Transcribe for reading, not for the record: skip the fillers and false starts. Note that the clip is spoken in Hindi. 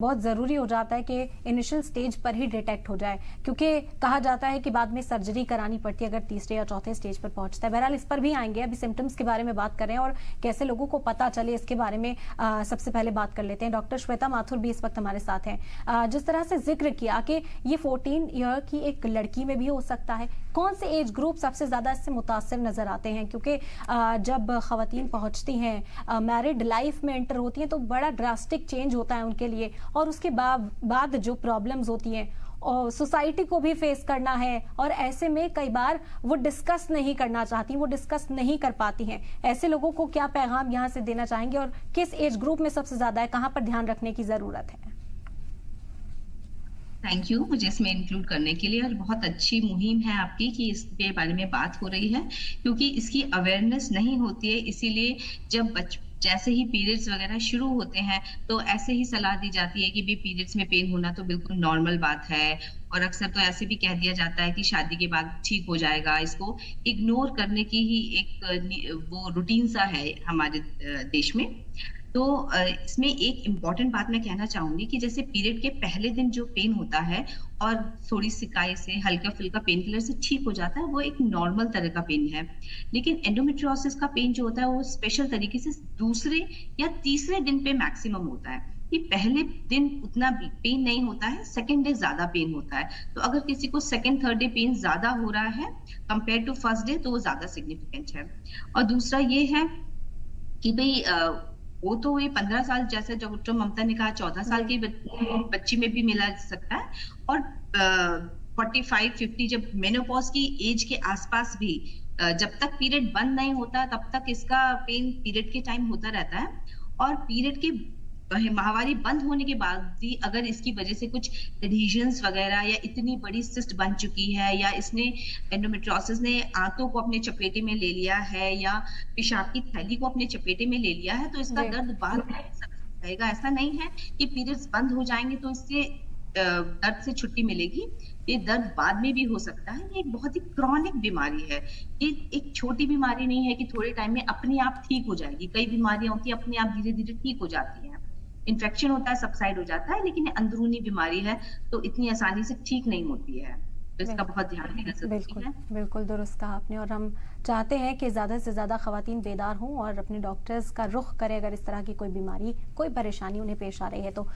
बहुत ज़रूरी हो जाता है कि इनिशियल स्टेज पर ही डिटेक्ट हो जाए, क्योंकि कहा जाता है कि बाद में सर्जरी करानी पड़ती है अगर तीसरे या चौथे स्टेज पर पहुंचता है। बहरहाल इस पर भी आएंगे, अभी सिम्टम्स के बारे में बात कर रहे हैं और कैसे लोगों को पता चले इसके बारे में सबसे पहले बात कर लेते हैं। डॉक्टर श्वेता माथुर भी इस वक्त हमारे साथ हैं। जिस तरह से जिक्र किया कि ये 14 ईयर की एक लड़की में भी हो सकता है, कौन से एज ग्रुप सबसे ज्यादा इससे मुतासिर नजर आते हैं? क्योंकि जब खवातीन पहुंचती हैं, मैरिड लाइफ में एंटर होती हैं, तो बड़ा ड्रास्टिक चेंज होता है उनके लिए, और उसके बाद जो प्रॉब्लम्स होती हैं और सोसाइटी को भी फेस करना है, और ऐसे में कई बार वो डिस्कस नहीं करना चाहती, वो डिस्कस नहीं कर पाती हैं। ऐसे लोगों को क्या पैगाम यहाँ से देना चाहेंगे और किस एज ग्रुप में सबसे ज्यादा है, कहाँ पर ध्यान रखने की जरूरत है? थैंक यू मुझे इसमें इंक्लूड करने के लिए, और बहुत अच्छी मुहिम है आपकी कि इसके बारे में बात हो रही है, क्योंकि इसकी अवेयरनेस नहीं होती है। इसीलिए जब जैसे ही पीरियड्स वगैरह शुरू होते हैं तो ऐसे ही सलाह दी जाती है कि भी पीरियड्स में पेन होना तो बिल्कुल नॉर्मल बात है, और अक्सर तो ऐसे भी कह दिया जाता है कि शादी के बाद ठीक हो जाएगा। इसको इग्नोर करने की ही एक वो रूटीन सा है हमारे देश में। तो इसमें एक इम्पॉर्टेंट बात मैं कहना चाहूंगी कि जैसे पीरियड के पहले दिन जो पेन होता है और थोड़ी सिकाई से हल्का फुल्का पेन किलर से ठीक हो जाता है, वो एक नॉर्मल तरह का पेन है। लेकिन एंडोमेट्रियोसिस का पेन जो होता है वो स्पेशल तरीके से दूसरे या तीसरे दिन पे मैक्सिमम होता है। कि पहले दिन उतना पेन नहीं होता है, सेकेंड डे ज्यादा पेन होता है। तो अगर किसी को सेकेंड थर्ड डे पेन ज्यादा हो रहा है कंपेयर टू फर्स्ट डे, तो वो ज्यादा सिग्निफिकेंट है। और दूसरा ये है कि भाई वो तो ये 15 साल, जैसे डॉक्टर ममता ने कहा 14 साल की बच्ची में भी मिला सकता है, और 45-50 जब मेनोपॉज की एज के आसपास भी जब तक पीरियड बंद नहीं होता तब तक इसका पेन पीरियड के टाइम होता रहता है। और पीरियड के माहवारी बंद होने के बाद भी अगर इसकी वजह से कुछ एडहेजन्स वगैरह या इतनी बड़ी सिस्ट बन चुकी है, या इसने एंडोमेट्रियोसिस ने आंतों को अपने चपेटे में ले लिया है, या पेशाब की थैली को अपने चपेटे में ले लिया है, तो इसका दर्द बाद में रहेगा। ऐसा नहीं है कि पीरियड्स बंद हो जाएंगे तो इससे दर्द से छुट्टी मिलेगी। ये दर्द बाद में भी हो सकता है। ये एक बहुत ही क्रॉनिक बीमारी है। ये एक छोटी बीमारी नहीं है कि थोड़े टाइम में अपने आप ठीक हो जाएगी। कई बीमारियां होती है अपने आप धीरे धीरे ठीक हो जाती है, इन्फेक्शन होता है सबसाइड हो जाता है, लेकिन अंदरूनी बीमारी है तो इतनी आसानी से ठीक नहीं होती है। तो इसका बहुत ध्यान देना जरूरी है। बिल्कुल दुरुस्त कहा आपने, और हम चाहते हैं कि ज्यादा से ज्यादा खवातीन बेदार हों और अपने डॉक्टर्स का रुख करें अगर इस तरह की कोई बीमारी, कोई परेशानी उन्हें पेश आ रही है तो।